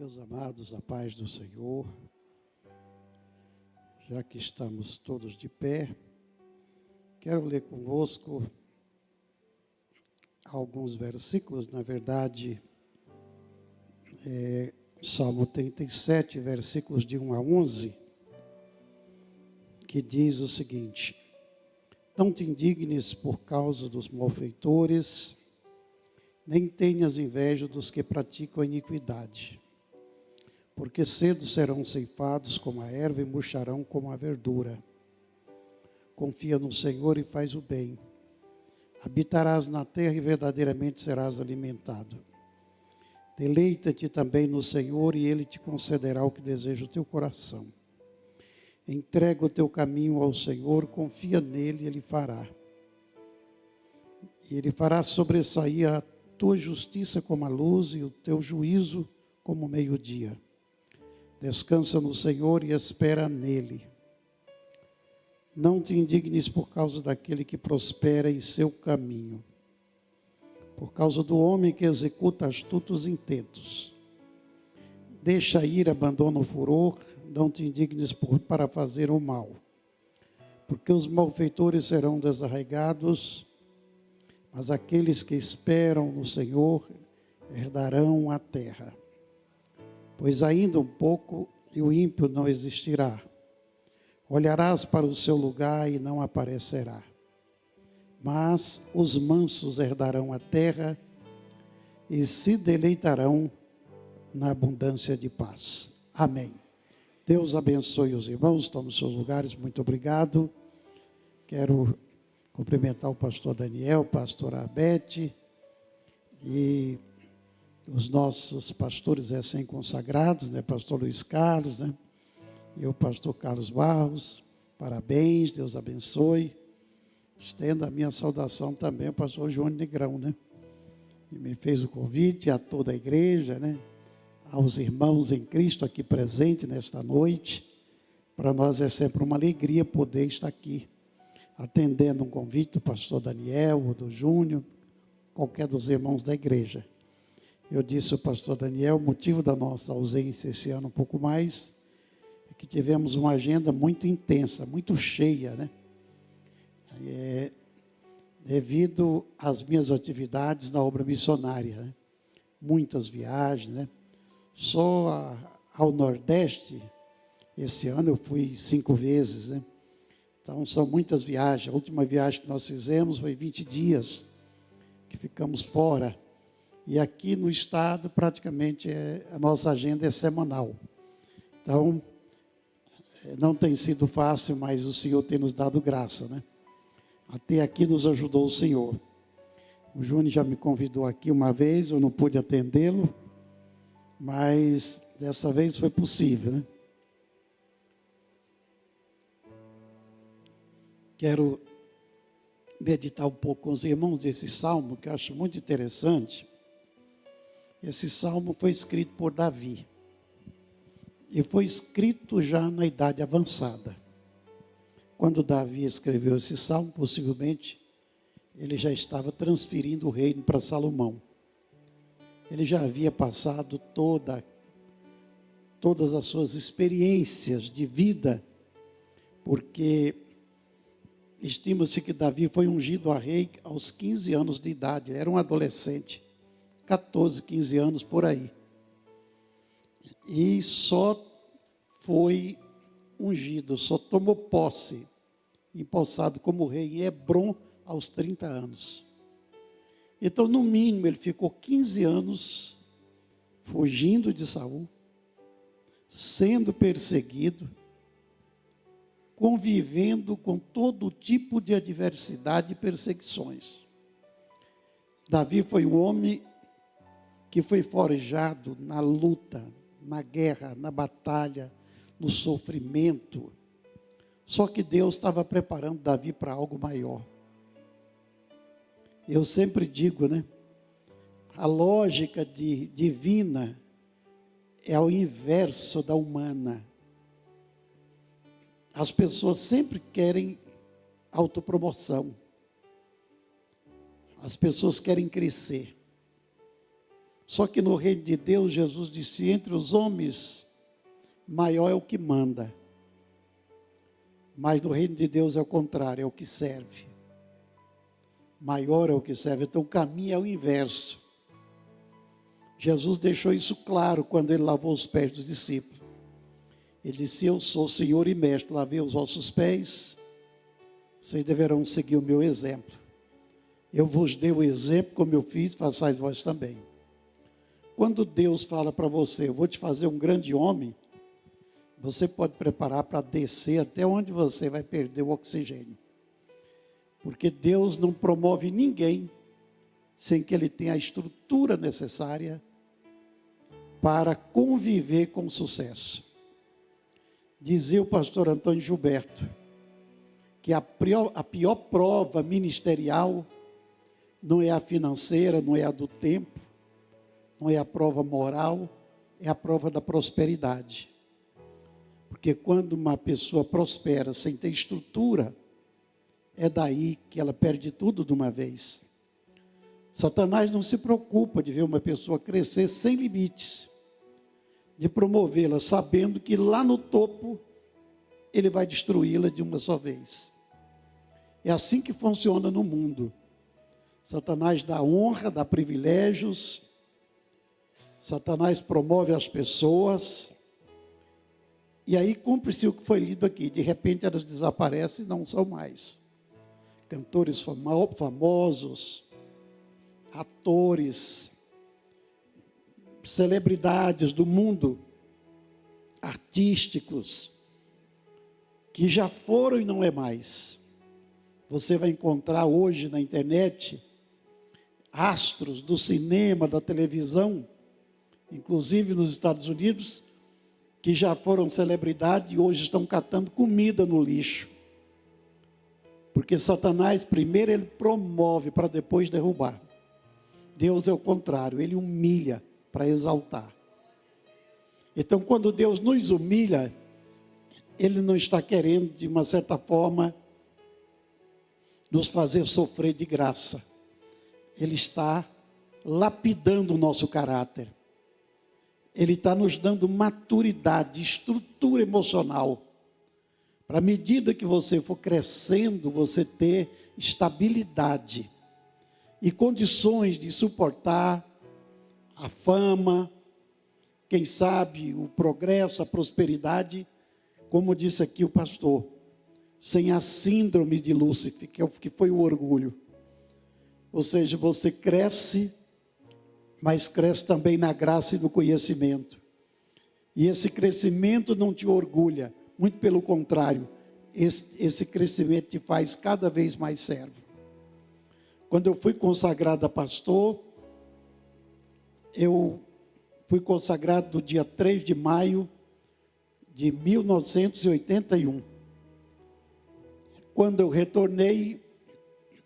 Meus amados, a paz do Senhor, já que estamos todos de pé, quero ler convosco alguns versículos, na verdade, Salmo 37, versículos de 1 a 11, que diz o seguinte: Não te indignes por causa dos malfeitores, nem tenhas inveja dos que praticam a iniquidade, porque cedo serão ceifados como a erva e murcharão como a verdura. Confia no Senhor e faz o bem. Habitarás na terra e verdadeiramente serás alimentado. Deleita-te também no Senhor e Ele te concederá o que deseja o teu coração. Entrega o teu caminho ao Senhor, confia nele e Ele fará. E Ele fará sobressair a tua justiça como a luz e o teu juízo como o meio-dia. Descansa no Senhor e espera nele. Não te indignes por causa daquele que prospera em seu caminho, por causa do homem que executa astutos intentos. Deixa ir, abandona o furor, não te indignes para fazer o mal, porque os malfeitores serão desarraigados, mas aqueles que esperam no Senhor herdarão a terra. Pois ainda um pouco e o ímpio não existirá. Olharás para o seu lugar e não aparecerá. Mas os mansos herdarão a terra e se deleitarão na abundância de paz. Amém. Deus abençoe os irmãos, estão nos seus lugares, muito obrigado. Quero cumprimentar o pastor Daniel, pastor Abete e os nossos pastores recém-consagrados, né? Pastor Luiz Carlos, né? E o pastor Carlos Barros, parabéns, Deus abençoe. Estenda a minha saudação também ao pastor João Negrão, né? Que me fez o convite, a toda a igreja, né? Aos irmãos em Cristo aqui presentes nesta noite. Para nós é sempre uma alegria poder estar aqui, atendendo um convite do pastor Daniel ou do Júnior, qualquer dos irmãos da igreja. Eu disse ao pastor Daniel, o motivo da nossa ausência esse ano um pouco mais, é que tivemos uma agenda muito intensa, muito cheia, né? Devido às minhas atividades na obra missionária, né? Muitas viagens, né? Só ao Nordeste, esse ano eu fui 5 vezes, né? Então são muitas viagens. A última viagem que nós fizemos foi 20 dias, que ficamos fora. E aqui no estado, praticamente, a nossa agenda é semanal. Então, não tem sido fácil, mas o Senhor tem nos dado graça, né? Até aqui nos ajudou o Senhor. O Júnior já me convidou aqui uma vez, eu não pude atendê-lo, mas dessa vez foi possível, né? Quero meditar um pouco com os irmãos desse salmo, que eu acho muito interessante. Esse salmo foi escrito por Davi. E foi escrito já na idade avançada. Quando Davi escreveu esse salmo, possivelmente, ele já estava transferindo o reino para Salomão. Ele já havia passado todas as suas experiências de vida, porque estima-se que Davi foi ungido a rei aos 15 anos de idade. Ele era um adolescente. 14, 15 anos por aí. E só foi ungido, só tomou posse, empossado como rei em Hebrom aos 30 anos. Então, no mínimo, ele ficou 15 anos fugindo de Saul, sendo perseguido, convivendo com todo tipo de adversidade e perseguições. Davi foi um homem que foi forjado na luta, na guerra, na batalha, no sofrimento. Só que Deus estava preparando Davi para algo maior. Eu sempre digo, né? A lógica divina é o inverso da humana. As pessoas sempre querem autopromoção. As pessoas querem crescer. Só que no reino de Deus, Jesus disse, entre os homens, maior é o que manda. Mas no reino de Deus é o contrário, é o que serve. Maior é o que serve. Então o caminho é o inverso. Jesus deixou isso claro quando ele lavou os pés dos discípulos. Ele disse, eu sou Senhor e Mestre, lavei os vossos pés, vocês deverão seguir o meu exemplo. Eu vos dei o exemplo, como eu fiz, façais vós também. Quando Deus fala para você, eu vou te fazer um grande homem, você pode preparar para descer até onde você vai perder o oxigênio. Porque Deus não promove ninguém sem que ele tenha a estrutura necessária para conviver com sucesso. Dizia o pastor Antônio Gilberto, que a pior prova ministerial não é a financeira, não é a do tempo, não é a prova moral, é a prova da prosperidade. Porque quando uma pessoa prospera sem ter estrutura, é daí que ela perde tudo de uma vez. Satanás não se preocupa de ver uma pessoa crescer sem limites, de promovê-la, sabendo que lá no topo, ele vai destruí-la de uma só vez. É assim que funciona no mundo. Satanás dá honra, dá privilégios, Satanás promove as pessoas, e aí cumpre-se o que foi lido aqui, de repente elas desaparecem e não são mais. Cantores famosos, atores, celebridades do mundo, artísticos, que já foram e não é mais. Você vai encontrar hoje na internet astros do cinema, da televisão, inclusive nos Estados Unidos, que já foram celebridade e hoje estão catando comida no lixo. Porque Satanás, primeiro ele promove para depois derrubar. Deus é o contrário, ele humilha para exaltar. Então, quando Deus nos humilha, ele não está querendo, de uma certa forma, nos fazer sofrer de graça. Ele está lapidando o nosso caráter. Ele está nos dando maturidade, estrutura emocional. Para a medida que você for crescendo, você ter estabilidade e condições de suportar a fama, quem sabe o progresso, a prosperidade, como disse aqui o pastor, sem a síndrome de Lúcifer, que foi o orgulho. Ou seja, você cresce, mas cresce também na graça e no conhecimento. E esse crescimento não te orgulha, muito pelo contrário, esse crescimento te faz cada vez mais servo. Quando eu fui consagrado a pastor, eu fui consagrado no dia 3 de maio de 1981. Quando eu retornei,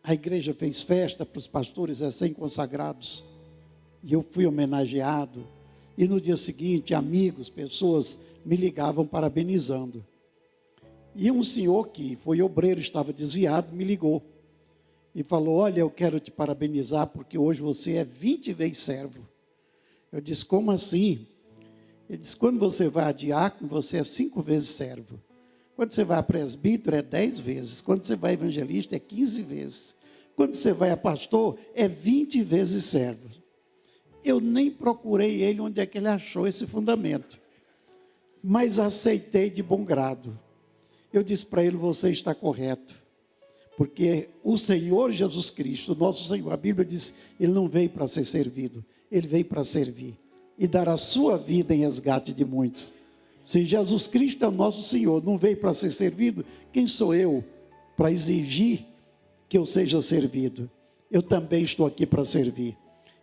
a igreja fez festa para os pastores recém-consagrados, e eu fui homenageado, e no dia seguinte, amigos, pessoas me ligavam parabenizando. E um senhor que foi obreiro, estava desviado, me ligou, e falou, olha, eu quero te parabenizar, porque hoje você é 20 vezes servo. Eu disse, como assim? Ele disse, quando você vai a diácono, você é 5 vezes servo. Quando você vai a presbítero, é 10 vezes. Quando você vai a evangelista, é 15 vezes. Quando você vai a pastor, é 20 vezes servo. Eu nem procurei ele onde é que ele achou esse fundamento, mas aceitei de bom grado. Eu disse para ele, você está correto, porque o Senhor Jesus Cristo, o nosso Senhor, a Bíblia diz, ele não veio para ser servido, ele veio para servir e dar a sua vida em resgate de muitos. Se Jesus Cristo é o nosso Senhor, não veio para ser servido, quem sou eu para exigir que eu seja servido? Eu também estou aqui para servir.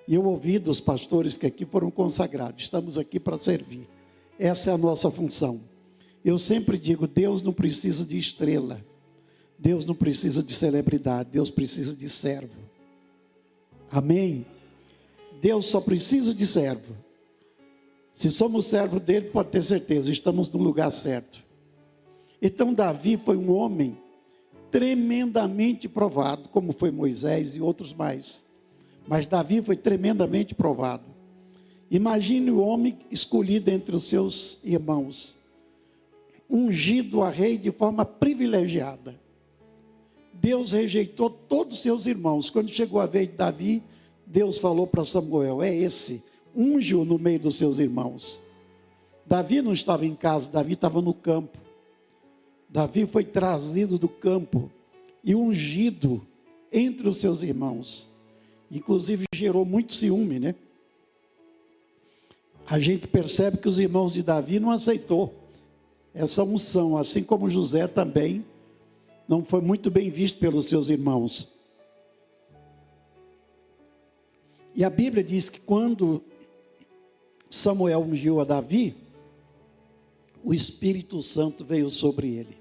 E eu ouvi dos pastores que aqui foram consagrados, estamos aqui para servir. Essa é a nossa função. Eu sempre digo, Deus não precisa de estrela, Deus não precisa de celebridade, Deus precisa de servo. Amém? Deus só precisa de servo. Se somos servo dele, pode ter certeza, estamos no lugar certo. Então Davi foi um homem tremendamente provado, como foi Moisés e outros mais. Mas Davi foi tremendamente provado. Imagine o homem escolhido entre os seus irmãos, ungido a rei de forma privilegiada. Deus rejeitou todos os seus irmãos. Quando chegou a vez de Davi, Deus falou para Samuel: é esse, unge-o no meio dos seus irmãos. Davi não estava em casa, Davi estava no campo. Davi foi trazido do campo e ungido entre os seus irmãos. Inclusive gerou muito ciúme, né? A gente percebe que os irmãos de Davi não aceitou essa unção, assim como José também não foi muito bem visto pelos seus irmãos. E a Bíblia diz que quando Samuel ungiu a Davi, o Espírito Santo veio sobre ele.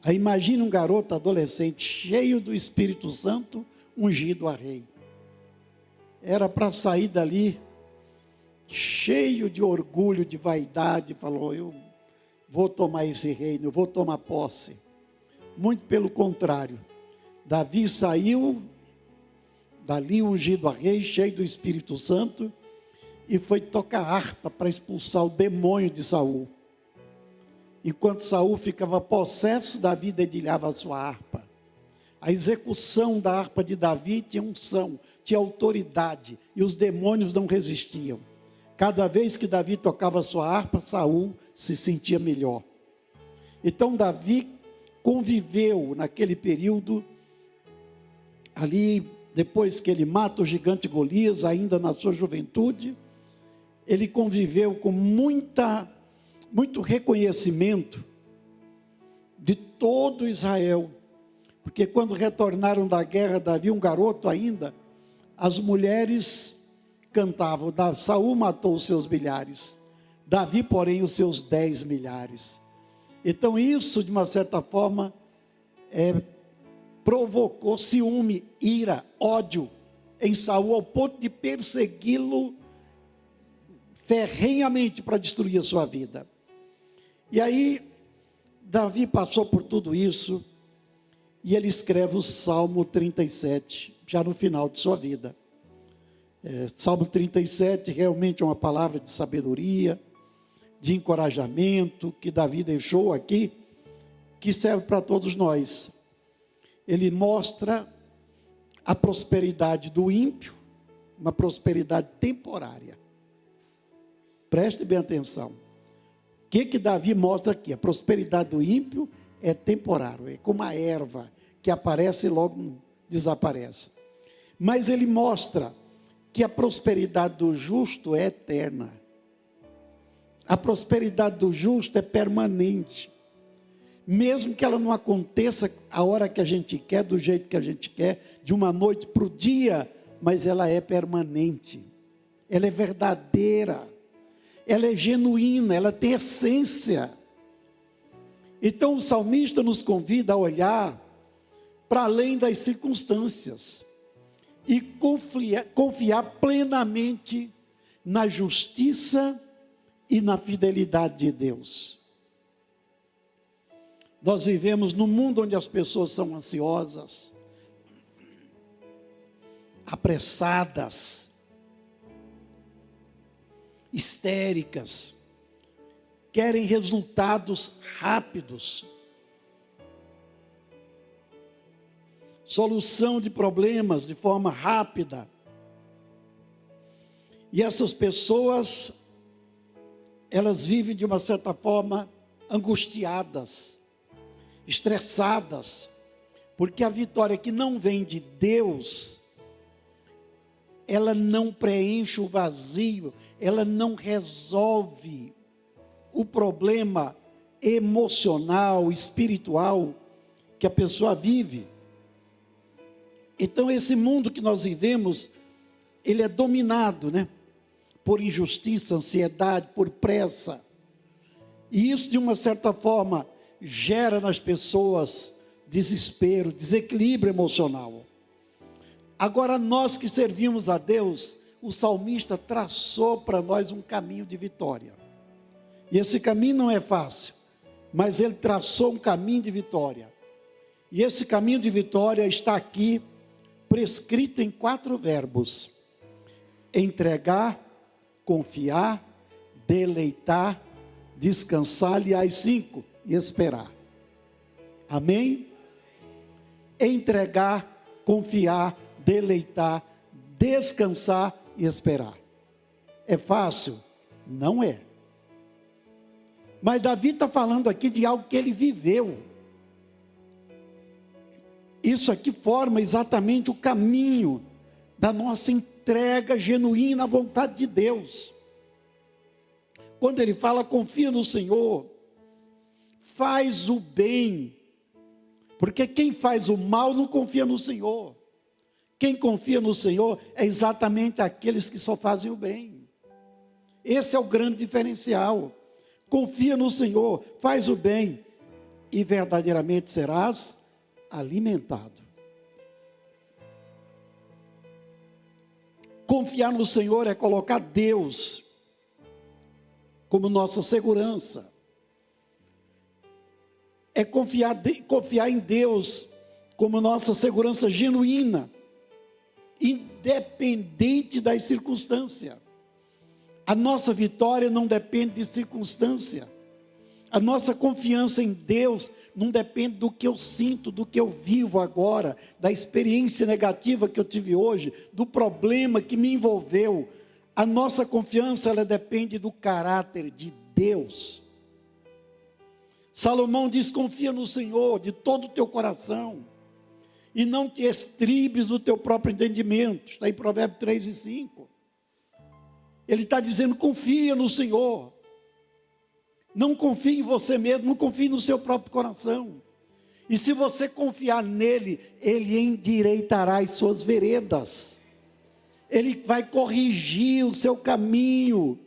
Aí imagine um garoto adolescente cheio do Espírito Santo, ungido a rei. Era para sair dali cheio de orgulho, de vaidade, falou: eu vou tomar esse reino, eu vou tomar posse. Muito pelo contrário, Davi saiu dali ungido a rei, cheio do Espírito Santo, e foi tocar harpa para expulsar o demônio de Saul. Enquanto Saul ficava possesso, Davi dedilhava a sua harpa. A execução da harpa de Davi tinha unção, tinha autoridade, e os demônios não resistiam. Cada vez que Davi tocava a sua harpa, Saul se sentia melhor. Então Davi conviveu naquele período, ali depois que ele mata o gigante Golias, ainda na sua juventude, ele conviveu com muito reconhecimento de todo Israel, porque quando retornaram da guerra, Davi, um garoto ainda, as mulheres cantavam: Saul matou os seus milhares, Davi, porém, os seus 10 milhares. Então isso, de uma certa forma, provocou ciúme, ira, ódio em Saul, ao ponto de persegui-lo ferrenhamente para destruir a sua vida. E aí, Davi passou por tudo isso, e ele escreve o Salmo 37, já no final de sua vida. Salmo 37 realmente é uma palavra de sabedoria, de encorajamento, que Davi deixou aqui, que serve para todos nós. Ele mostra a prosperidade do ímpio, uma prosperidade temporária. Preste bem atenção. O que Davi mostra aqui? A prosperidade do ímpio é temporário, é como a erva que aparece e logo desaparece. Mas ele mostra que a prosperidade do justo é eterna. A prosperidade do justo é permanente. Mesmo que ela não aconteça a hora que a gente quer, do jeito que a gente quer, de uma noite para o dia, mas ela é permanente. Ela é verdadeira. Ela é genuína, ela tem essência. Então o salmista nos convida a olhar para além das circunstâncias e confiar plenamente na justiça e na fidelidade de Deus. Nós vivemos num mundo onde as pessoas são ansiosas, apressadas, histéricas, querem resultados rápidos, solução de problemas de forma rápida. E essas pessoas, elas vivem de uma certa forma angustiadas, estressadas, porque a vitória que não vem de Deus, ela não preenche o vazio, ela não resolve o problema emocional, espiritual que a pessoa vive. Então esse mundo que nós vivemos, ele é dominado, por injustiça, ansiedade, por pressa. E isso, de uma certa forma, gera nas pessoas desespero, desequilíbrio emocional. Agora, nós que servimos a Deus, o salmista traçou para nós um caminho de vitória. E esse caminho não é fácil, mas ele traçou um caminho de vitória. E esse caminho de vitória está aqui, prescrito em 4 verbos: entregar, confiar, deleitar, descansar, aliás, 5, e esperar. Amém? Entregar, confiar, deleitar, descansar e esperar. É fácil? Não é. Mas Davi está falando aqui de algo que ele viveu. Isso aqui forma exatamente o caminho da nossa entrega genuína à vontade de Deus. Quando ele fala, confia no Senhor, faz o bem, porque quem faz o mal não confia no Senhor. Quem confia no Senhor é exatamente aqueles que só fazem o bem. Esse é o grande diferencial. Confia no Senhor, faz o bem, e verdadeiramente serás alimentado. Confiar no Senhor é colocar Deus como nossa segurança. É confiar em Deus como nossa segurança genuína, independente das circunstâncias. A nossa vitória não depende de circunstância. A nossa confiança em Deus não depende do que eu sinto, do que eu vivo agora, da experiência negativa que eu tive hoje, do problema que me envolveu. A nossa confiança, ela depende do caráter de Deus. Salomão diz, confia no Senhor de todo o teu coração, e não te estribes no teu próprio entendimento. Está aí Provérbios 3 e 5. Ele está dizendo, confia no Senhor. Não confie em você mesmo, não confie no seu próprio coração. E se você confiar nele, ele endireitará as suas veredas. Ele vai corrigir o seu caminho.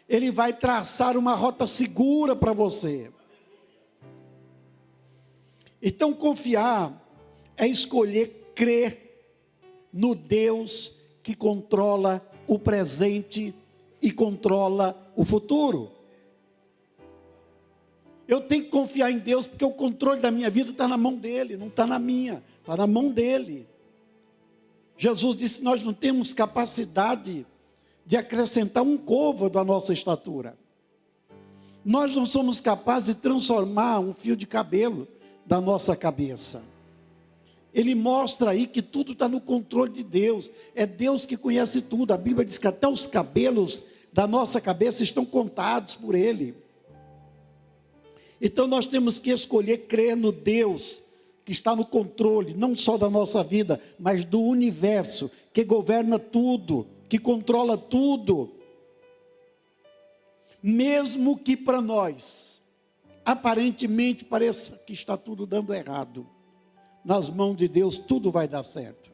Ele vai traçar uma rota segura para você. Então, confiar é escolher crer no Deus que controla o presente e controla o futuro. Eu tenho que confiar em Deus, porque o controle da minha vida está na mão dele, não está na minha, está na mão dele. Jesus disse, nós não temos capacidade de acrescentar um côvado à nossa estatura. Nós não somos capazes de transformar um fio de cabelo da nossa cabeça. Ele mostra aí que tudo está no controle de Deus. É Deus que conhece tudo. A Bíblia diz que até os cabelos da nossa cabeça estão contados por Ele. Então nós temos que escolher crer no Deus que está no controle, não só da nossa vida, mas do universo, que governa tudo, que controla tudo. Mesmo que para nós, aparentemente pareça que está tudo dando errado, nas mãos de Deus tudo vai dar certo.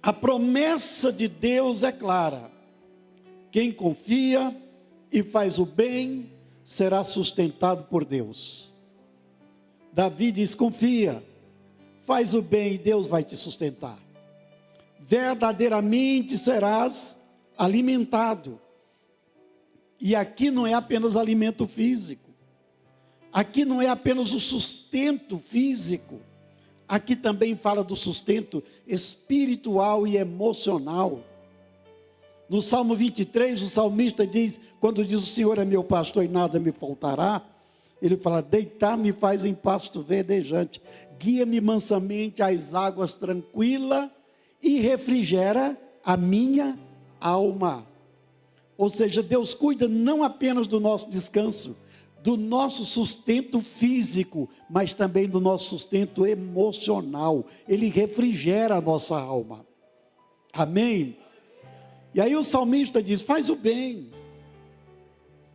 A promessa de Deus é clara: quem confia e faz o bem será sustentado por Deus. Davi diz, confia, faz o bem e Deus vai te sustentar. Verdadeiramente serás alimentado. E aqui não é apenas alimento físico. Aqui não é apenas o sustento físico. Aqui também fala do sustento espiritual e emocional. No Salmo 23, o salmista diz, quando diz, o Senhor é meu pastor e nada me faltará, ele fala, deitar-me faz em pasto verdejante, guia-me mansamente às águas tranquilas e refrigera a minha alma. Ou seja, Deus cuida não apenas do nosso descanso, do nosso sustento físico, mas também do nosso sustento emocional. Ele refrigera a nossa alma. Amém? E aí o salmista diz, faz o bem,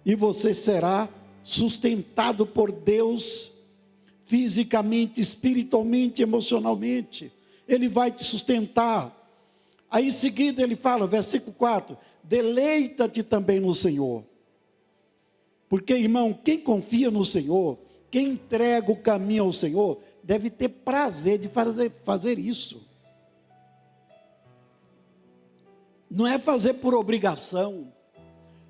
e você será sustentado por Deus, fisicamente, espiritualmente, emocionalmente. Ele vai te sustentar. Aí em seguida ele fala, versículo 4, deleita-te também no Senhor. Porque, irmão, quem confia no Senhor, quem entrega o caminho ao Senhor, deve ter prazer de fazer isso. Não é fazer por obrigação,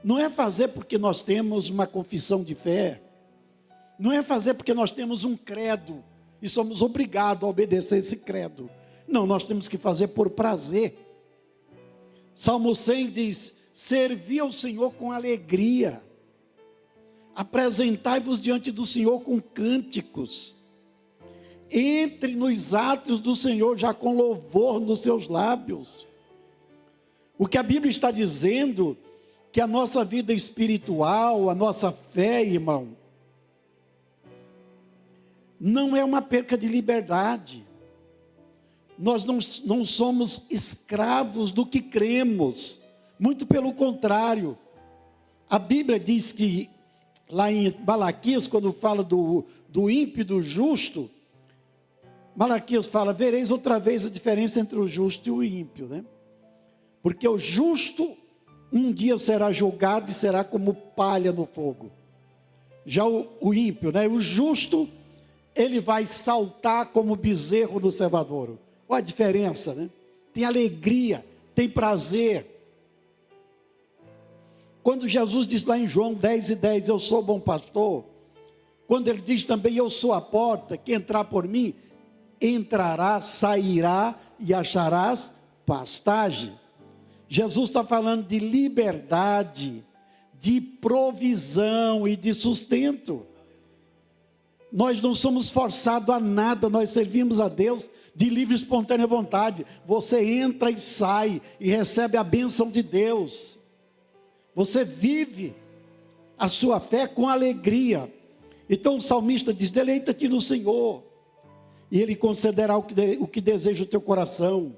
não é fazer porque nós temos uma confissão de fé, não é fazer porque nós temos um credo e somos obrigados a obedecer esse credo. Não, nós temos que fazer por prazer. Salmo 100 diz: servi ao Senhor com alegria, apresentai-vos diante do Senhor com cânticos, entre nos átrios do Senhor já com louvor nos seus lábios. O que a Bíblia está dizendo, que a nossa vida espiritual, a nossa fé, irmão, não é uma perca de liberdade. Nós não somos escravos do que cremos, muito pelo contrário. A Bíblia diz que, lá em Malaquias, quando fala do ímpio e do justo, Malaquias fala: vereis outra vez a diferença entre o justo e o ímpio, né? Porque o justo um dia será julgado e será como palha no fogo. Já o ímpio, né? O justo, ele vai saltar como bezerro no cevadouro. Olha a diferença, né? Tem alegria, tem prazer. Quando Jesus diz lá em João 10:10, eu sou bom pastor, quando ele diz também, eu sou a porta, quem entrar por mim, entrará, sairá e acharás pastagem. Jesus está falando de liberdade, de provisão e de sustento. Nós não somos forçados a nada, nós servimos a Deus de livre e espontânea vontade. Você entra e sai e recebe a bênção de Deus. Você vive a sua fé com alegria. Então o salmista diz: deleita-te no Senhor, e Ele concederá o que deseja o teu coração.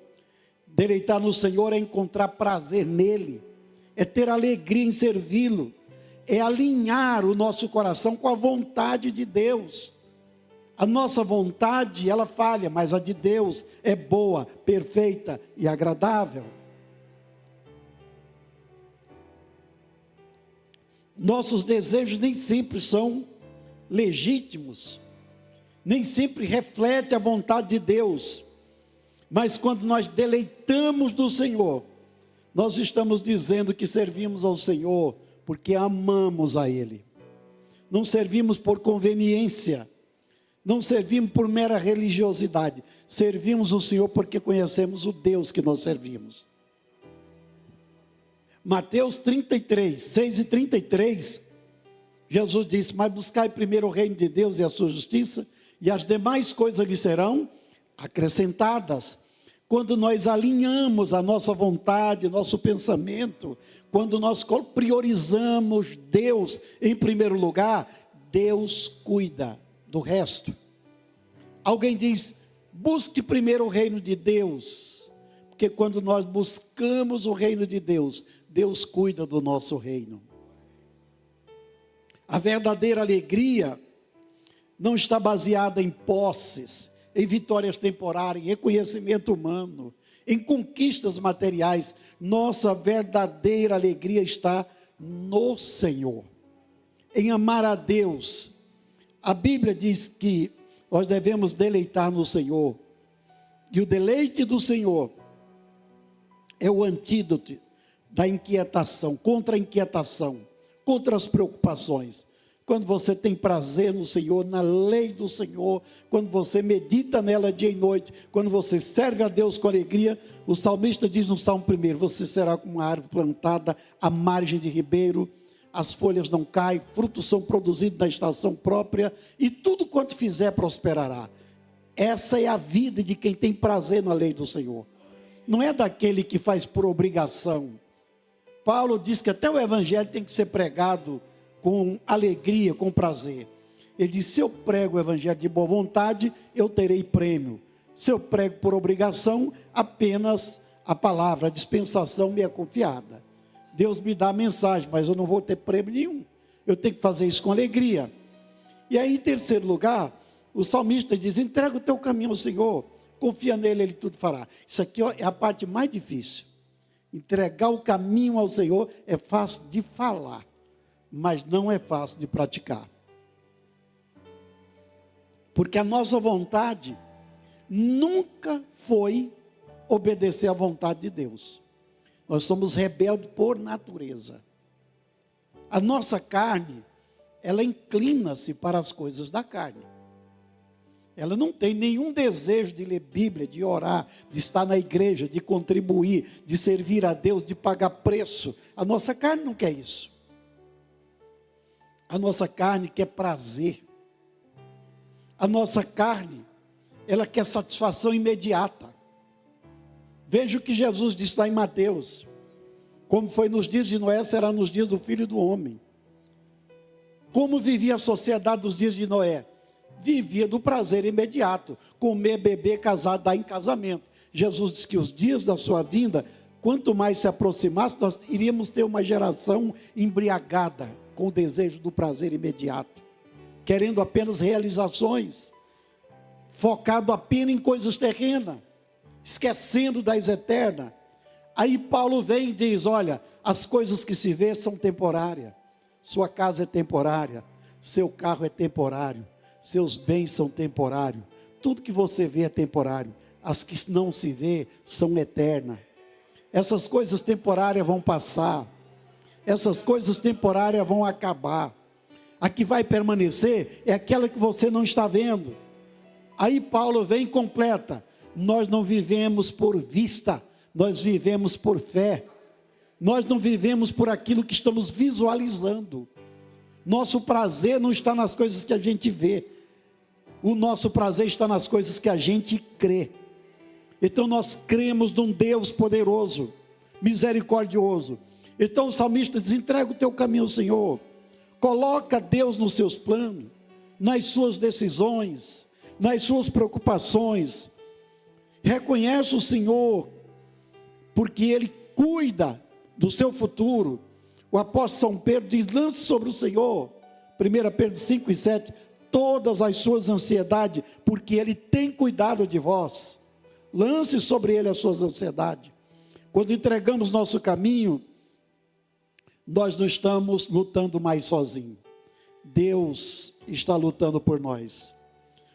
Deleitar no Senhor é encontrar prazer nele, é ter alegria em servi-lo, é alinhar o nosso coração com a vontade de Deus. A nossa vontade, ela falha, mas a de Deus é boa, perfeita e agradável. Nossos desejos nem sempre são legítimos, nem sempre refletem a vontade de Deus, mas quando nós deleitamos no Senhor, nós estamos dizendo que servimos ao Senhor porque amamos a Ele. Não servimos por conveniência, não servimos por mera religiosidade, servimos o Senhor porque conhecemos o Deus que nós servimos. Mateus 33, 6 e 33, Jesus disse: mas buscai primeiro o reino de Deus e a sua justiça, e as demais coisas lhe serão acrescentadas. Quando nós alinhamos a nossa vontade, nosso pensamento, quando nós priorizamos Deus em primeiro lugar, Deus cuida do resto. Alguém diz: busque primeiro o reino de Deus, porque quando nós buscamos o reino de Deus, Deus cuida do nosso reino. A verdadeira alegria não está baseada em posses, em vitórias temporárias, em reconhecimento humano, em conquistas materiais. Nossa verdadeira alegria está no Senhor, em amar a Deus. A Bíblia diz que nós devemos deleitar no Senhor, e o deleite do Senhor é o antídoto da inquietação, contra a inquietação, contra as preocupações. Quando você tem prazer no Senhor, na lei do Senhor, quando você medita nela dia e noite, quando você serve a Deus com alegria, o salmista diz no Salmo 1, você será como uma árvore plantada à margem de ribeiro, as folhas não caem, frutos são produzidos na estação própria, e tudo quanto fizer prosperará. Essa é a vida de quem tem prazer na lei do Senhor, não é daquele que faz por obrigação. Paulo diz que até o evangelho tem que ser pregado com alegria, com prazer. Ele diz: se eu prego o evangelho de boa vontade, eu terei prêmio. Se eu prego por obrigação, apenas a palavra, a dispensação me é confiada. Deus me dá a mensagem, mas eu não vou ter prêmio nenhum. Eu tenho que fazer isso com alegria. E aí, em terceiro lugar, o salmista diz: entrega o teu caminho ao Senhor, confia nele, ele tudo fará. Isso aqui é a parte mais difícil. Entregar o caminho ao Senhor é fácil de falar, mas não é fácil de praticar. Porque a nossa vontade nunca foi obedecer à vontade de Deus. Nós somos rebeldes por natureza. A nossa carne, ela inclina-se para as coisas da carne. Ela não tem nenhum desejo de ler Bíblia, de orar, de estar na igreja, de contribuir, de servir a Deus, de pagar preço. A nossa carne não quer isso. A nossa carne quer prazer. A nossa carne, ela quer satisfação imediata. Veja o que Jesus disse lá em Mateus. Como foi nos dias de Noé, será nos dias do Filho do Homem. Como vivia a sociedade dos dias de Noé? Vivia do prazer imediato, comer, beber, casar, dar em casamento. Jesus disse que os dias da sua vinda, quanto mais se aproximasse, nós iríamos ter uma geração embriagada com o desejo do prazer imediato, querendo apenas realizações, focado apenas em coisas terrenas, esquecendo das eternas. Aí Paulo vem e diz, olha, as coisas que se vê são temporárias, sua casa é temporária, seu carro é temporário, seus bens são temporários, tudo que você vê é temporário, as que não se vê são eternas. Essas coisas temporárias vão passar, essas coisas temporárias vão acabar, a que vai permanecer é aquela que você não está vendo. Aí Paulo vem e completa, nós não vivemos por vista, nós vivemos por fé, nós não vivemos por aquilo que estamos visualizando. Nosso prazer não está nas coisas que a gente vê, o nosso prazer está nas coisas que a gente crê. Então nós cremos num Deus poderoso, misericordioso. Então o salmista diz, entrega o teu caminho ao Senhor, coloca Deus nos seus planos, nas suas decisões, nas suas preocupações, reconhece o Senhor, porque Ele cuida do seu futuro. O apóstolo São Pedro diz, lance sobre o Senhor, 1 Pedro 5 e 7, todas as suas ansiedades, porque Ele tem cuidado de vós. Lance sobre Ele as suas ansiedades. Quando entregamos nosso caminho, nós não estamos lutando mais sozinhos. Deus está lutando por nós.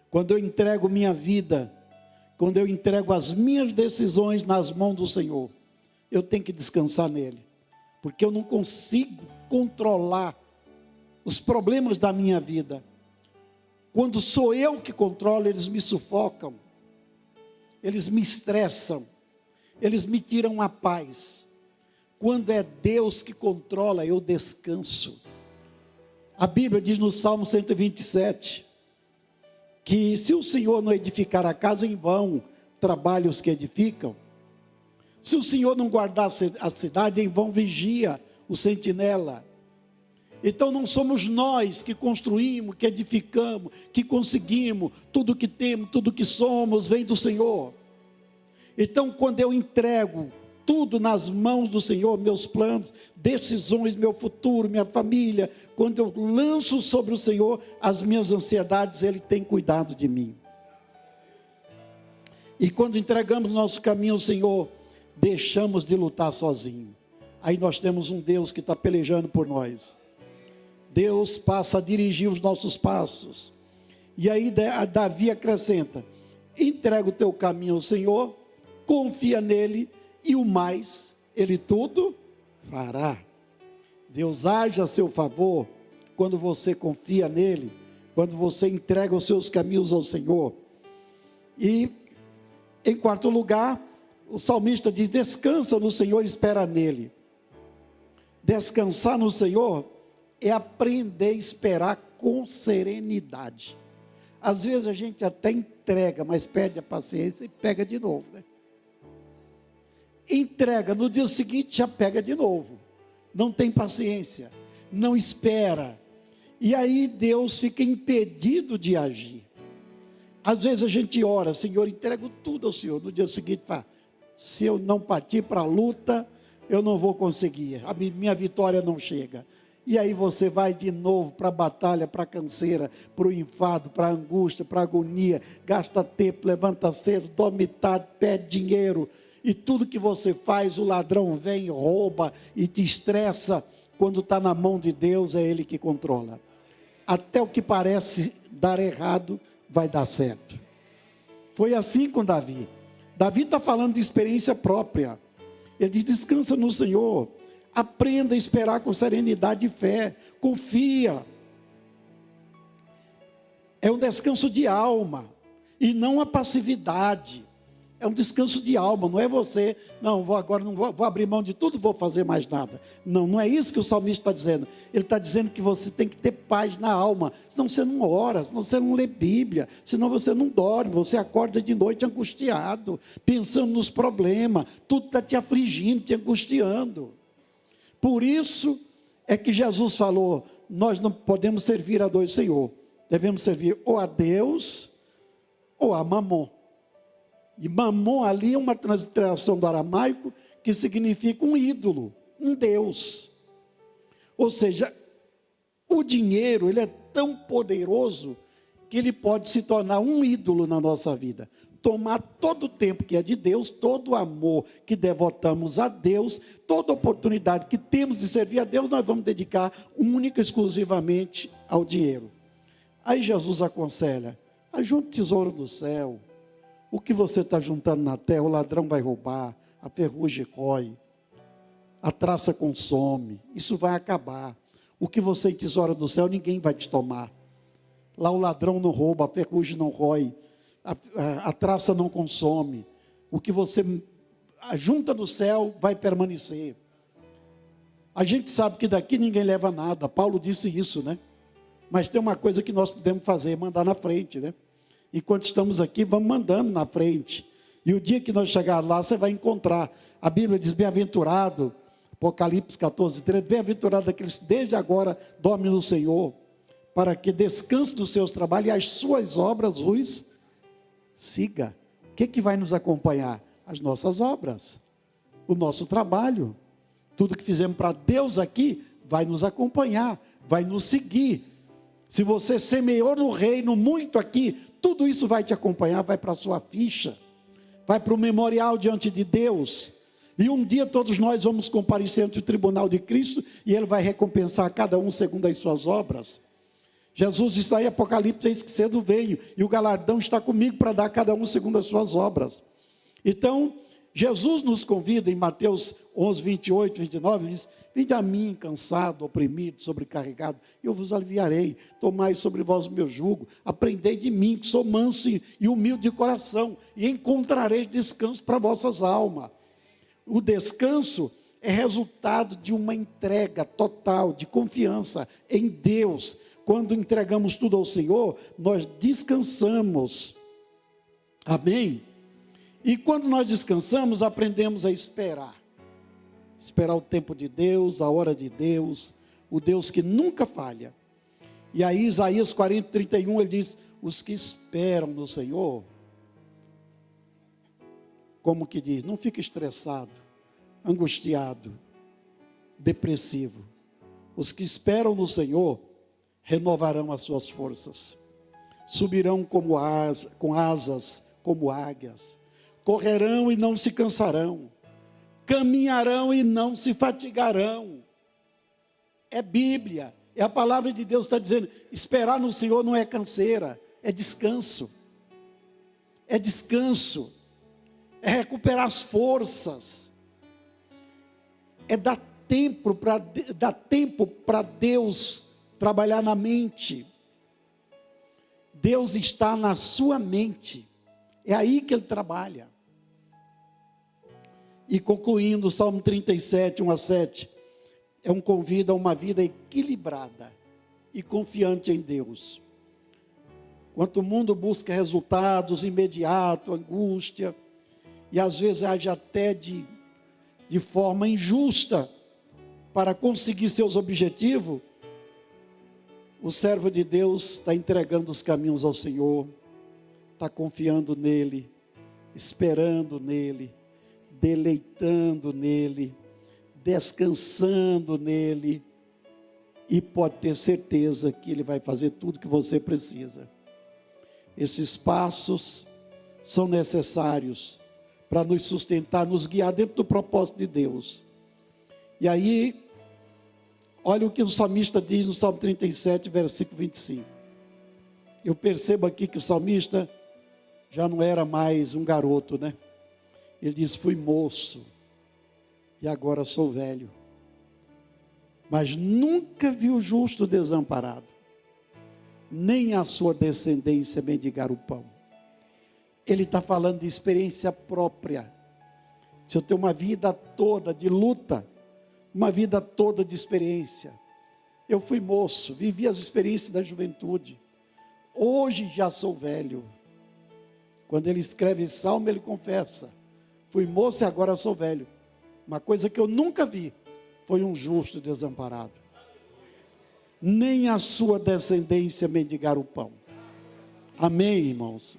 Quando eu entrego minha vida, quando eu entrego as minhas decisões nas mãos do Senhor, eu tenho que descansar nele, porque eu não consigo controlar os problemas da minha vida. Quando sou eu que controlo, eles me sufocam, eles me estressam, eles me tiram a paz. Quando é Deus que controla, eu descanso. A Bíblia diz no Salmo 127, que se o Senhor não edificar a casa, em vão trabalham os que edificam. Se o Senhor não guardar a cidade, em vão vigia o sentinela. Então não somos nós que construímos, que edificamos, que conseguimos, tudo que temos, tudo que somos, vem do Senhor. Então quando eu entrego tudo nas mãos do Senhor, meus planos, decisões, meu futuro, minha família, quando eu lanço sobre o Senhor as minhas ansiedades, Ele tem cuidado de mim. E quando entregamos nosso caminho ao Senhor, deixamos de lutar sozinho. Aí nós temos um Deus que está pelejando por nós. Deus passa a dirigir os nossos passos. E aí Davi acrescenta, entrega o teu caminho ao Senhor, confia nele, e o mais, Ele tudo fará. Deus age a seu favor, quando você confia nele, quando você entrega os seus caminhos ao Senhor. E, em quarto lugar, o salmista diz, descansa no Senhor e espera nele. Descansar no Senhor é aprender a esperar com serenidade. Às vezes a gente até entrega, mas perde a paciência e pega de novo, né? Entrega, no dia seguinte já pega de novo, não tem paciência, não espera, e aí Deus fica impedido de agir. Às vezes a gente ora, Senhor, entrego tudo ao Senhor, no dia seguinte fala, se eu não partir para a luta, eu não vou conseguir, a minha vitória não chega. E aí você vai de novo para a batalha, para a canseira, para o enfado, para a angústia, para a agonia, gasta tempo, levanta cedo, dorme tarde, pede dinheiro, e tudo que você faz, o ladrão vem, rouba e te estressa. Quando está na mão de Deus, é Ele que controla. Até o que parece dar errado, vai dar certo. Foi assim com Davi. Davi está falando de experiência própria. Ele diz, descansa no Senhor, aprenda a esperar com serenidade e fé, confia. É um descanso de alma, e não a passividade. É um descanso de alma, não é você, não, vou abrir mão de tudo, vou fazer mais nada. Não, não é isso que o salmista está dizendo. Ele está dizendo que você tem que ter paz na alma, senão você não ora, senão você não lê Bíblia, senão você não dorme, você acorda de noite angustiado, pensando nos problemas, tudo está te afligindo, te angustiando. Por isso é que Jesus falou, nós não podemos servir a dois senhores, devemos servir ou a Deus ou a Mamon. E Mamon ali é uma transliteração do aramaico que significa um ídolo, um Deus. Ou seja, o dinheiro, ele é tão poderoso que ele pode se tornar um ídolo na nossa vida. Tomar todo o tempo que é de Deus, todo o amor que devotamos a Deus, toda oportunidade que temos de servir a Deus, nós vamos dedicar única e exclusivamente ao dinheiro. Aí Jesus aconselha, ajunte tesouro do céu. O que você está juntando na terra, o ladrão vai roubar, a ferrugem rói, a traça consome, isso vai acabar. O que você tesoura do céu, ninguém vai te tomar. Lá o ladrão não rouba, a ferrugem não rói, a traça não consome. O que você junta no céu vai permanecer. A gente sabe que daqui ninguém leva nada, Paulo disse isso, né? Mas tem uma coisa que nós podemos fazer, mandar na frente, né? Enquanto estamos aqui, vamos mandando na frente. E o dia que nós chegar lá, você vai encontrar. A Bíblia diz, bem-aventurado, Apocalipse 14, 13, bem-aventurado aqueles que desde agora dormem no Senhor, para que descanse dos seus trabalhos e as suas obras os siga. O que vai nos acompanhar? As nossas obras, o nosso trabalho. Tudo que fizemos para Deus aqui, vai nos acompanhar, vai nos seguir. Se você semeou no reino muito aqui, tudo isso vai te acompanhar, vai para a sua ficha, vai para o memorial diante de Deus, e um dia todos nós vamos comparecer ante o tribunal de Cristo, e Ele vai recompensar cada um segundo as suas obras. Jesus disse aí, Apocalipse, eis que cedo veio, e o galardão está comigo para dar a cada um segundo as suas obras. Então, Jesus nos convida em Mateus 11, 28, 29, ele diz, vinde a mim cansado, oprimido, sobrecarregado, e eu vos aliviarei, tomai sobre vós o meu jugo, aprendei de mim, que sou manso e humilde de coração, e encontrareis descanso para vossas almas. O descanso é resultado de uma entrega total, de confiança em Deus. Quando entregamos tudo ao Senhor, nós descansamos. Amém? E quando nós descansamos, aprendemos a esperar. Esperar o tempo de Deus, a hora de Deus, o Deus que nunca falha. E aí Isaías 40, 31, ele diz, os que esperam no Senhor, como que diz, não fica estressado, angustiado, depressivo. Os que esperam no Senhor, renovarão as suas forças. Subirão com asas, como águias. Correrão e não se cansarão, caminharão e não se fatigarão. É Bíblia, é a palavra de Deus, está dizendo, esperar no Senhor não é canseira, é descanso, é recuperar as forças, é dar tempo para Deus trabalhar na mente. Deus está na sua mente, é aí que Ele trabalha. E concluindo, o Salmo 37, 1 a 7, é um convite a uma vida equilibrada e confiante em Deus. Enquanto o mundo busca resultados imediatos, angústia, e às vezes age até de forma injusta para conseguir seus objetivos, o servo de Deus está entregando os caminhos ao Senhor, está confiando nele, esperando nele, deleitando nele, descansando nele, e pode ter certeza que Ele vai fazer tudo que você precisa. Esses passos são necessários para nos sustentar, nos guiar dentro do propósito de Deus. E aí, olha o que o salmista diz no Salmo 37, versículo 25. Eu percebo aqui que o salmista já não era mais um garoto, né? Ele diz, fui moço e agora sou velho, mas nunca vi o justo desamparado, nem a sua descendência mendigar o pão. Ele está falando de experiência própria. Se eu tenho uma vida toda de luta, uma vida toda de experiência. Eu fui moço, vivi as experiências da juventude. Hoje já sou velho. Quando ele escreve esse salmo, ele confessa: fui moço e agora sou velho. Uma coisa que eu nunca vi foi um justo desamparado, nem a sua descendência mendigar o pão. Amém, irmãos?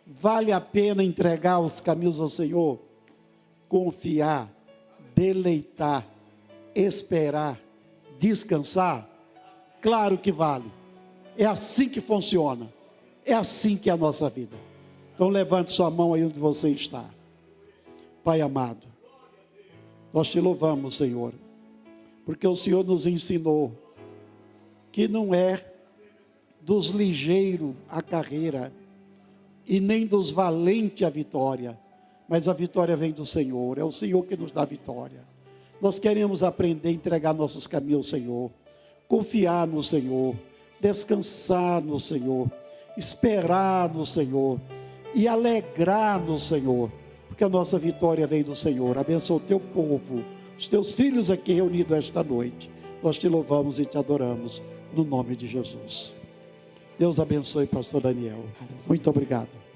Vale a pena entregar os caminhos ao Senhor, confiar, deleitar, esperar, descansar? Claro que vale. É assim que funciona. É assim que é a nossa vida. Então levante sua mão aí onde você está. Pai amado, nós te louvamos, Senhor, porque o Senhor nos ensinou que não é dos ligeiros a carreira, e nem dos valentes a vitória, mas a vitória vem do Senhor. É o Senhor que nos dá a vitória. Nós queremos aprender a entregar nossos caminhos ao Senhor, confiar no Senhor, descansar no Senhor, esperar no Senhor e alegrar no Senhor, porque a nossa vitória vem do Senhor. Abençoa o teu povo, os teus filhos aqui reunidos esta noite. Nós te louvamos e te adoramos no nome de Jesus. Deus abençoe, pastor Daniel. Muito obrigado.